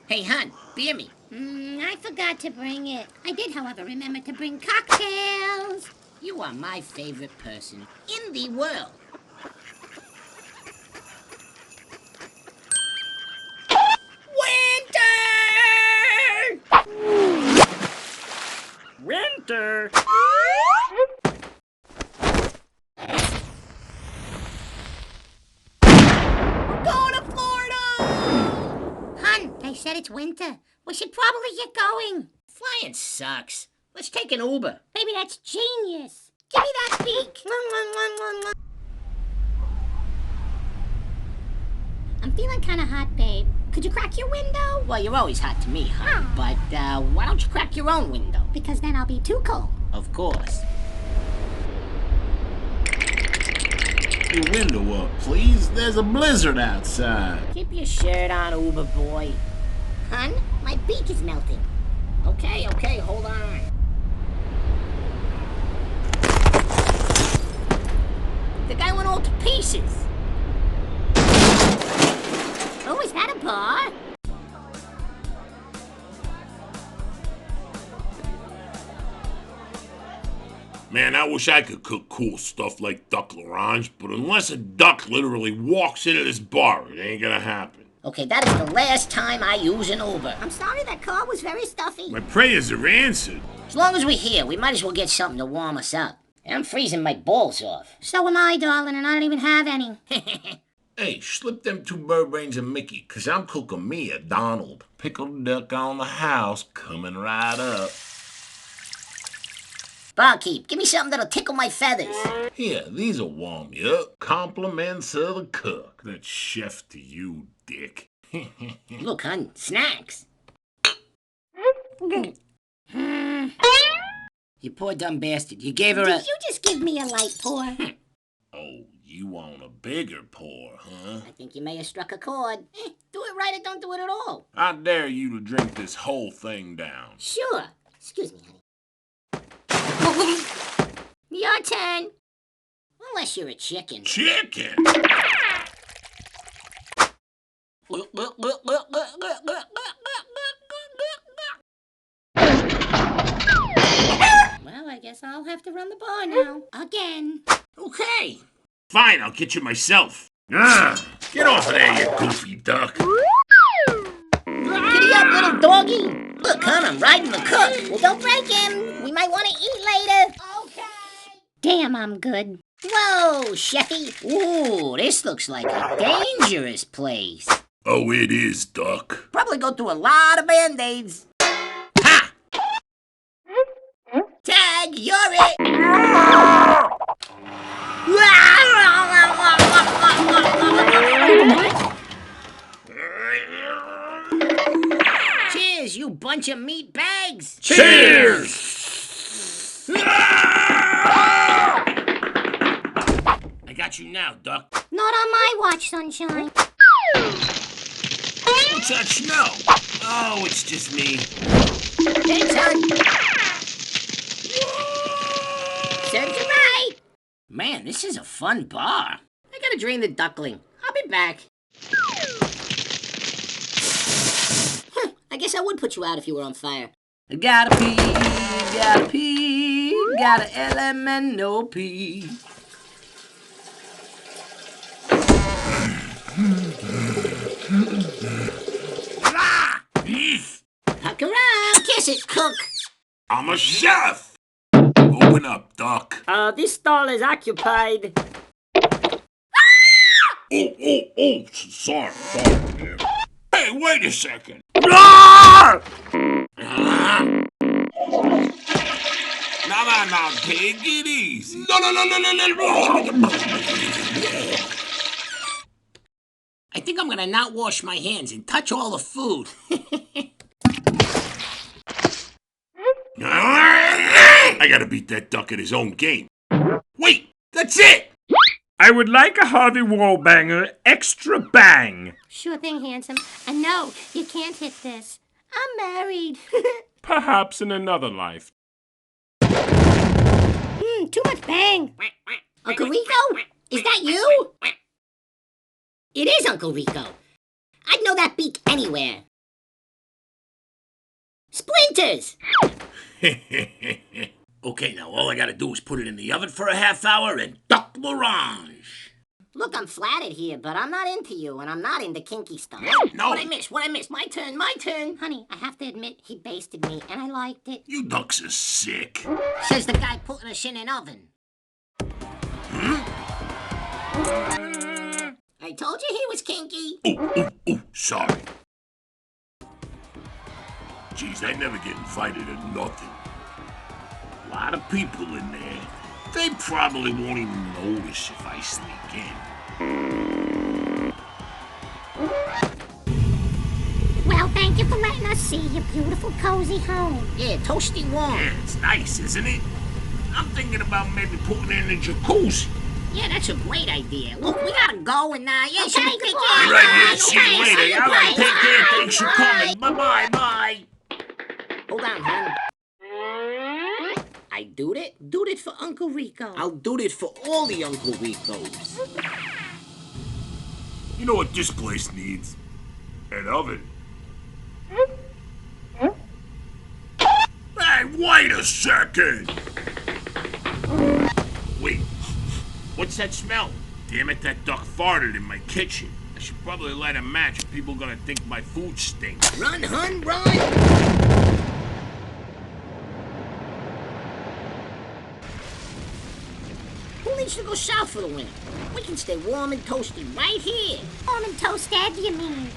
Hey, hon, beer me. I forgot to bring it. I did, however, remember to bring cocktails. You are my favorite person in the world. Winter! We're going to Florida! Hun, they said it's winter. We should probably get going. Flying sucks. Let's take an Uber. Baby, that's genius. Give me that beak. I'm feeling kind of hot, babe. Could you crack your window? Well, you're always hot to me, hon. But why don't you crack your own window? Because then I'll be too cold. Of course. Your window up, please. There's a blizzard outside. Keep your shirt on, Uber boy. Hun, my beak is melting. Okay, hold on. The guy went all to pieces. Oh, is that a bar? Man, I wish I could cook cool stuff like duck l'orange, but unless a duck literally walks into this bar, it ain't gonna happen. Okay, that is the last time I use an Uber. I'm sorry, that car was very stuffy. My prayers are answered. As long as we're here, we might as well get something to warm us up. I'm freezing my balls off. So am I, darling, and I don't even have any. Hey, slip them two bird brains and Mickey, 'cause I'm cooking me a Donald. Pickled duck on the house, coming right up. Barkeep, give me something that'll tickle my feathers. Here, these'll warm you up. Compliments of the cook. That's chef to you, dick. Look, hon, snacks. You poor dumb bastard. You gave her a... Did you just give me a light pour? Oh, you want a bigger pour, huh? I think you may have struck a chord. Do it right or don't do it at all. I dare you to drink this whole thing down. Sure. Excuse me, honey. Your turn. Unless you're a chicken. Chicken? Well, I guess I'll have to run the bar now. Again. Okay. Fine, I'll get you myself. Get off of there, you goofy duck. Giddy up, little doggy. Look, hon, I'm riding the cook. Well, don't break him. We might want to eat later. Okay. Damn, I'm good. Whoa, chefy. Ooh, this looks like a dangerous place. Oh, it is, duck. Probably go through a lot of Band-Aids. Ha! Tag, you're it. Cheers, you bunch of meat bags. Cheers! I got you now, duck. Not on my watch, sunshine. What's that smell? Oh, it's just me. Thanks, hon. Serves you right. Man, this is a fun bar. I gotta drain the duckling. I'll be back. I guess I would put you out if you were on fire. Gotta pee, gotta elemental pee. Pucker up, kiss it, cook. I'm a chef. Open up, duck. This stall is occupied. Oh, sorry. Man. Hey, wait a second. Now, take it easy. No. I think I'm gonna not wash my hands and touch all the food. I gotta beat that duck at his own game. Wait, that's it! I would like a Harvey Wallbanger extra bang. Sure thing, handsome. And no, you can't hit this. I'm married. Perhaps in another life. Too much bang. Uncle Rico? Is that you? It is Uncle Rico. I'd know that beak anywhere. Splinters! Okay, now all I gotta do is put it in the oven for a half hour and duck l'orange. Look, I'm flattered here, but I'm not into you, and I'm not into kinky stuff. No. What I miss? My turn. Honey, I have to admit, he basted me, and I liked it. You ducks are sick. Says the guy putting us in an oven. I told you he was kinky. Oh, sorry. Geez, I never get invited to nothing. A lot of people in there. They probably won't even notice if I sneak in. Well, thank you for letting us see your beautiful, cozy home. Yeah, toasty warm. Yeah, it's nice, isn't it? I'm thinking about maybe putting in a jacuzzi. Yeah, that's a great idea. Look, we gotta go and, yeah, Okay, should we goodbye. All right, yeah, see you Okay, later. All right, take care. Thanks for coming. Bye. Hold on, hon. I doed it? Do it for Uncle Rico. I'll do it for all the Uncle Ricos. You know what this place needs? An oven. Hey, wait a second! Wait, what's that smell? Damn it, that duck farted in my kitchen. I should probably light a match. People are gonna think my food stinks. Run, hun, run! Who needs to go south for the winter? We can stay warm and toasty right here. Warm and toasted, you mean?